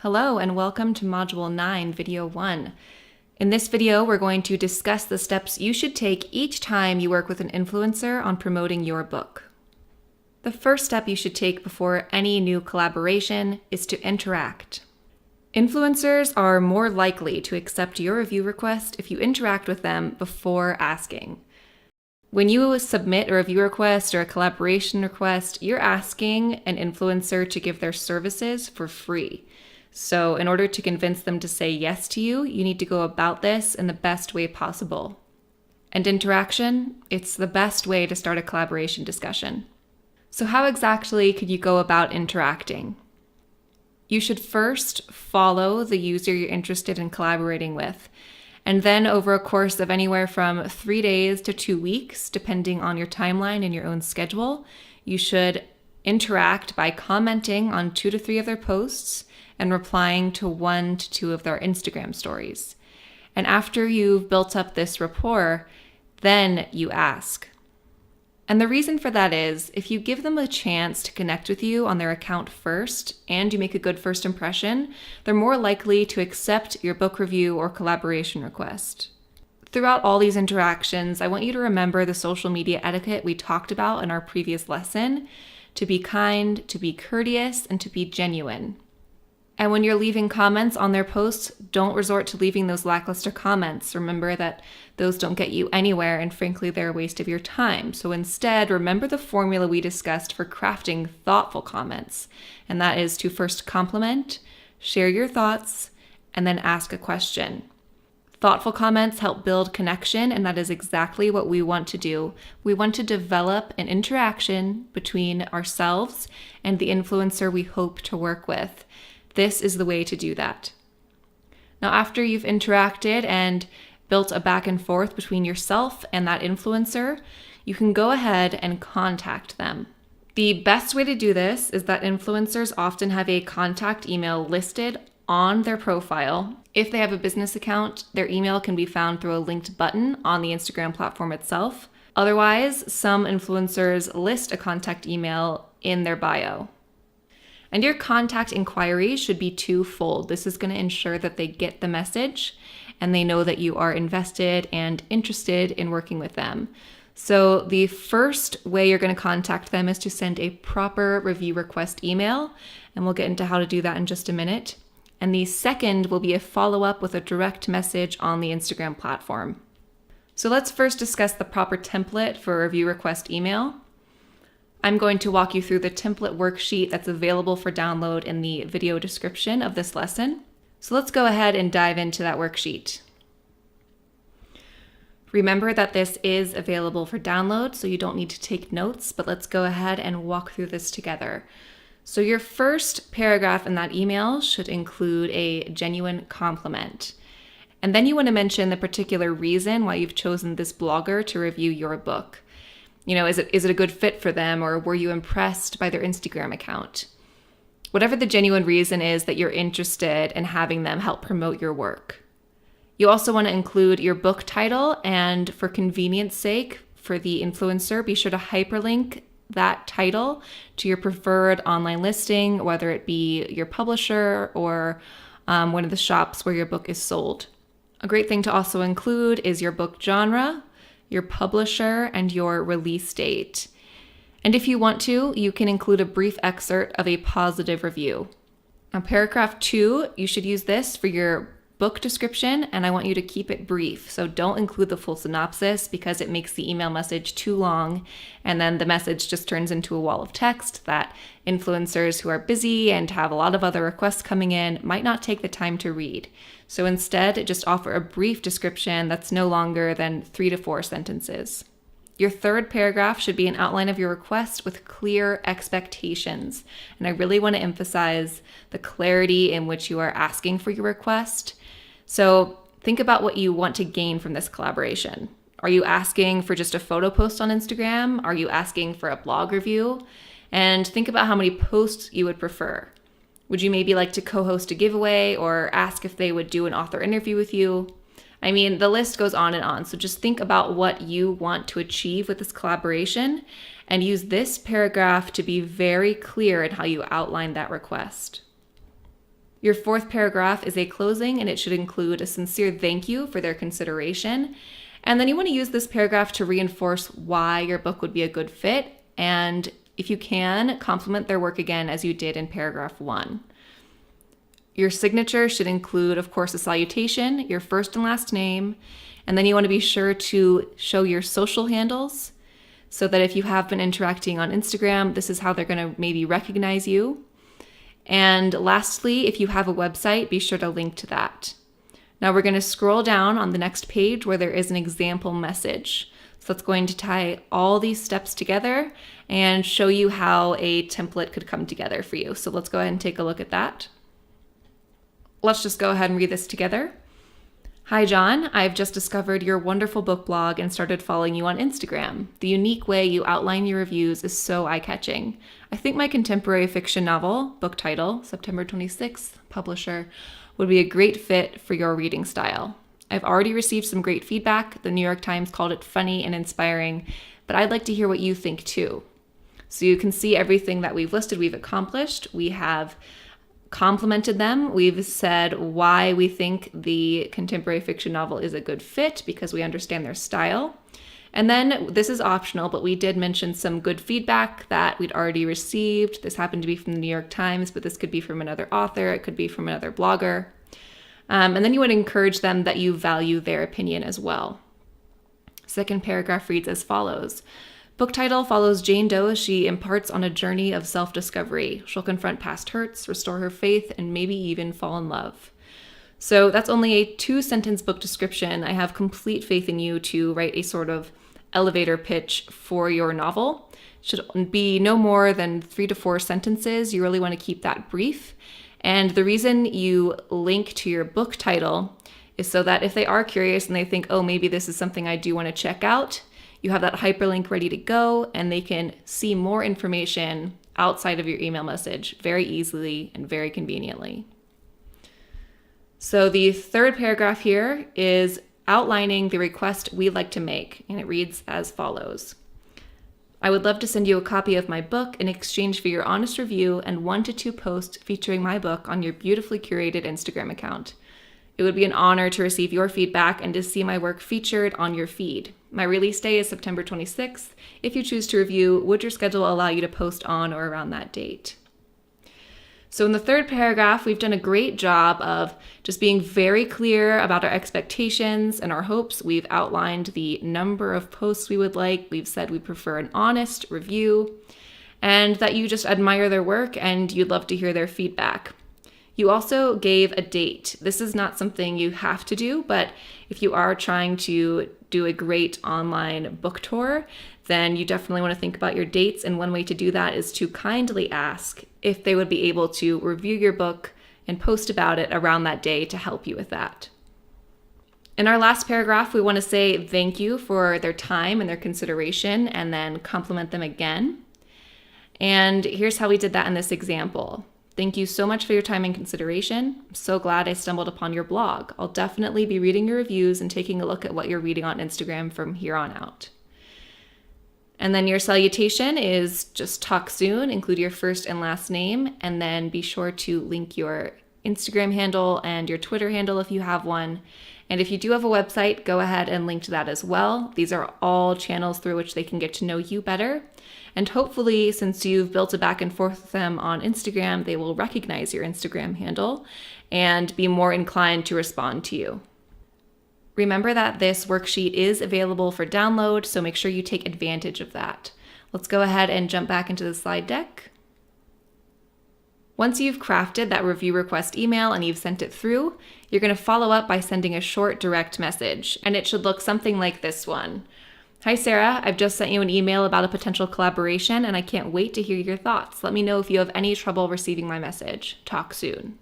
Hello and welcome to Module 9, Video 1. In this video, we're going to discuss the steps you should take each time you work with an influencer on promoting your book. The first step you should take before any new collaboration is to interact. Influencers are more likely to accept your review request if you interact with them before asking. When you submit a review request or a collaboration request, you're asking an influencer to give their services for free. So in order to convince them to say yes to you, you need to go about this in the best way possible. And interaction, it's the best way to start a collaboration discussion. So how exactly could you go about interacting? You should first follow the user you're interested in collaborating with. And then over a course of anywhere from 3 days to 2 weeks, depending on your timeline and your own schedule, you should interact by commenting on 2 to 3 of their posts and replying to 1 to 2 of their Instagram stories. And after you've built up this rapport, then you ask. And the reason for that is, if you give them a chance to connect with you on their account first, and you make a good first impression, they're more likely to accept your book review or collaboration request. Throughout all these interactions, I want you to remember the social media etiquette we talked about in our previous lesson: to be kind, to be courteous, and to be genuine. And when you're leaving comments on their posts, don't resort to leaving those lackluster comments. Remember that those don't get you anywhere, and frankly, they're a waste of your time. So instead, remember the formula we discussed for crafting thoughtful comments. And that is to first compliment, share your thoughts, and then ask a question. Thoughtful comments help build connection, and that is exactly what we want to do. We want to develop an interaction between ourselves and the influencer we hope to work with. This is the way to do that. Now, after you've interacted and built a back and forth between yourself and that influencer, you can go ahead and contact them. The best way to do this is that influencers often have a contact email listed on their profile. If they have a business account, their email can be found through a linked button on the Instagram platform itself. Otherwise, some influencers list a contact email in their bio. And your contact inquiry should be twofold. This is going to ensure that they get the message and they know that you are invested and interested in working with them. So the first way you're going to contact them is to send a proper review request email, and we'll get into how to do that in just a minute. And the second will be a follow-up with a direct message on the Instagram platform. So let's first discuss the proper template for a review request email. I'm going to walk you through the template worksheet that's available for download in the video description of this lesson. So let's go ahead and dive into that worksheet. Remember that this is available for download, so you don't need to take notes, but let's go ahead and walk through this together. So your first paragraph in that email should include a genuine compliment. And then you want to mention the particular reason why you've chosen this blogger to review your book. You know, is it a good fit for them, or were you impressed by their Instagram account? Whatever the genuine reason is that you're interested in having them help promote your work. You also want to include your book title, and for convenience sake, for the influencer, be sure to hyperlink that title to your preferred online listing, whether it be your publisher or one of the shops where your book is sold. A great thing to also include is your book genre, your publisher, and your release date. And if you want to, you can include a brief excerpt of a positive review. Now, paragraph 2, you should use this for your book description, and I want you to keep it brief. So don't include the full synopsis because it makes the email message too long, and then the message just turns into a wall of text that influencers who are busy and have a lot of other requests coming in might not take the time to read. So instead, just offer a brief description that's no longer than 3 to 4 sentences. Your third paragraph should be an outline of your request with clear expectations. And I really want to emphasize the clarity in which you are asking for your request. So think about what you want to gain from this collaboration. Are you asking for just a photo post on Instagram? Are you asking for a blog review? And think about how many posts you would prefer. Would you maybe like to co-host a giveaway, or ask if they would do an author interview with you? I mean, the list goes on and on. So just think about what you want to achieve with this collaboration and use this paragraph to be very clear in how you outline that request. Your fourth paragraph is a closing, and it should include a sincere thank you for their consideration. And then you want to use this paragraph to reinforce why your book would be a good fit. And if you can, compliment their work again as you did in paragraph 1. Your signature should include, of course, a salutation, your first and last name, and then you want to be sure to show your social handles so that if you have been interacting on Instagram, this is how they're going to maybe recognize you. And lastly, if you have a website, be sure to link to that. Now we're going to scroll down on the next page where there is an example message. So it's going to tie all these steps together and show you how a template could come together for you. So let's go ahead and take a look at that. Let's just go ahead and read this together. Hi, John. I've just discovered your wonderful book blog and started following you on Instagram. The unique way you outline your reviews is so eye-catching. I think my contemporary fiction novel, book title, September 26th, publisher, would be a great fit for your reading style. I've already received some great feedback. The New York Times called it funny and inspiring, but I'd like to hear what you think too. So you can see everything that we've listed, we've accomplished. We have complimented them. We've said why we think the contemporary fiction novel is a good fit because we understand their style. And then this is optional, but we did mention some good feedback that we'd already received. This happened to be from the New York Times, but this could be from another author. It could be from another blogger. And then you would encourage them that you value their opinion as well. Second paragraph reads as follows. Book title follows Jane Doe as she embarks on a journey of self-discovery. She'll confront past hurts, restore her faith, and maybe even fall in love. So that's only a 2-sentence book description. I have complete faith in you to write a sort of elevator pitch for your novel. It should be no more than 3 to 4 sentences. You really want to keep that brief. And the reason you link to your book title is so that if they are curious and they think, oh, maybe this is something I do want to check out, you have that hyperlink ready to go and they can see more information outside of your email message very easily and very conveniently. So the third paragraph here is outlining the request we'd like to make, and it reads as follows. I would love to send you a copy of my book in exchange for your honest review and 1 to 2 posts featuring my book on your beautifully curated Instagram account. It would be an honor to receive your feedback and to see my work featured on your feed. My release day is September 26th. If you choose to review, would your schedule allow you to post on or around that date? So in the third paragraph, we've done a great job of just being very clear about our expectations and our hopes. We've outlined the number of posts we would like. We've said we prefer an honest review and that you just admire their work and you'd love to hear their feedback. You also gave a date. This is not something you have to do, but if you are trying to do a great online book tour, then you definitely want to think about your dates. And one way to do that is to kindly ask if they would be able to review your book and post about it around that day to help you with that. In our last paragraph, we want to say thank you for their time and their consideration and then compliment them again. And here's how we did that in this example. Thank you so much for your time and consideration. I'm so glad I stumbled upon your blog. I'll definitely be reading your reviews and taking a look at what you're reading on Instagram from here on out. And then your salutation is just talk soon, include your first and last name, and then be sure to link your Instagram handle and your Twitter handle if you have one. And if you do have a website, go ahead and link to that as well. These are all channels through which they can get to know you better. And hopefully, since you've built a back and forth with them on Instagram, they will recognize your Instagram handle and be more inclined to respond to you. Remember that this worksheet is available for download, so make sure you take advantage of that. Let's go ahead and jump back into the slide deck. Once you've crafted that review request email and you've sent it through, you're going to follow up by sending a short direct message, and it should look something like this one. Hi, Sarah. I've just sent you an email about a potential collaboration, and I can't wait to hear your thoughts. Let me know if you have any trouble receiving my message. Talk soon.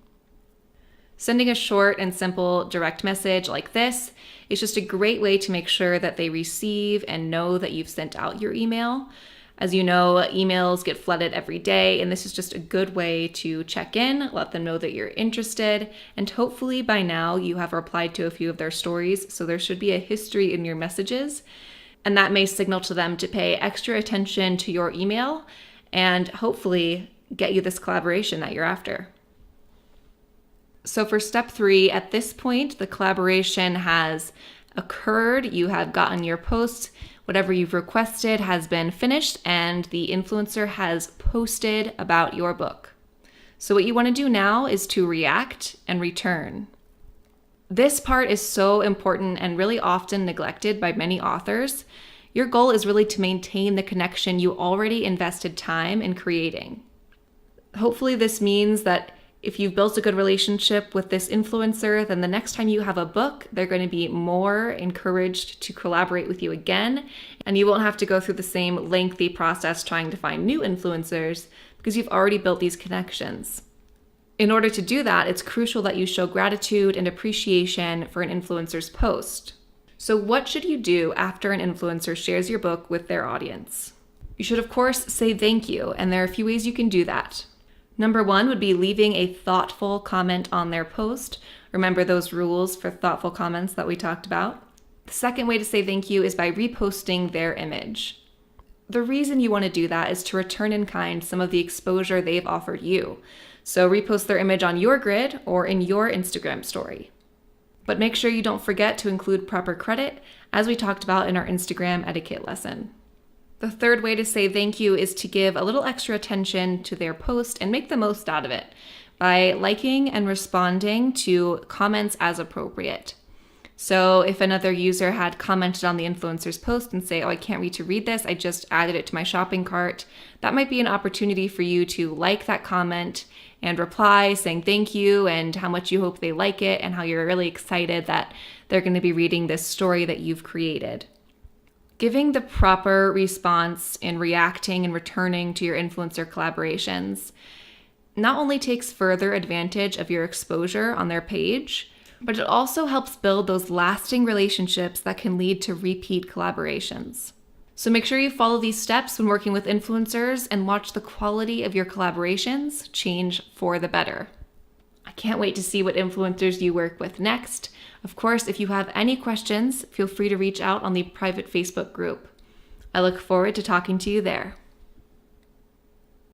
Sending a short and simple direct message like this is just a great way to make sure that they receive and know that you've sent out your email. As you know, emails get flooded every day, and this is just a good way to check in, let them know that you're interested, and hopefully by now you have replied to a few of their stories, so there should be a history in your messages, and that may signal to them to pay extra attention to your email and hopefully get you this collaboration that you're after. So for step 3, at this point, the collaboration has occurred. You have gotten your post, whatever you've requested has been finished, and the influencer has posted about your book. So what you want to do now is to react and return. This part is so important and really often neglected by many authors. Your goal is really to maintain the connection you already invested time in creating. Hopefully this means that if you've built a good relationship with this influencer, then the next time you have a book, they're going to be more encouraged to collaborate with you again, and you won't have to go through the same lengthy process trying to find new influencers because you've already built these connections. In order to do that, it's crucial that you show gratitude and appreciation for an influencer's post. So what should you do after an influencer shares your book with their audience? You should, of course, say thank you, and there are a few ways you can do that. Number 1 would be leaving a thoughtful comment on their post. Remember those rules for thoughtful comments that we talked about? The second way to say thank you is by reposting their image. The reason you want to do that is to return in kind some of the exposure they've offered you. So repost their image on your grid or in your Instagram story. But make sure you don't forget to include proper credit, as we talked about in our Instagram etiquette lesson. The third way to say thank you is to give a little extra attention to their post and make the most out of it by liking and responding to comments as appropriate. So if another user had commented on the influencer's post and say, "Oh, I can't wait to read this, I just added it to my shopping cart," that might be an opportunity for you to like that comment and reply saying thank you and how much you hope they like it and how you're really excited that they're going to be reading this story that you've created. Giving the proper response in reacting and returning to your influencer collaborations not only takes further advantage of your exposure on their page, but it also helps build those lasting relationships that can lead to repeat collaborations. So make sure you follow these steps when working with influencers and watch the quality of your collaborations change for the better. I can't wait to see what influencers you work with next. Of course, if you have any questions, feel free to reach out on the private Facebook group. I look forward to talking to you there.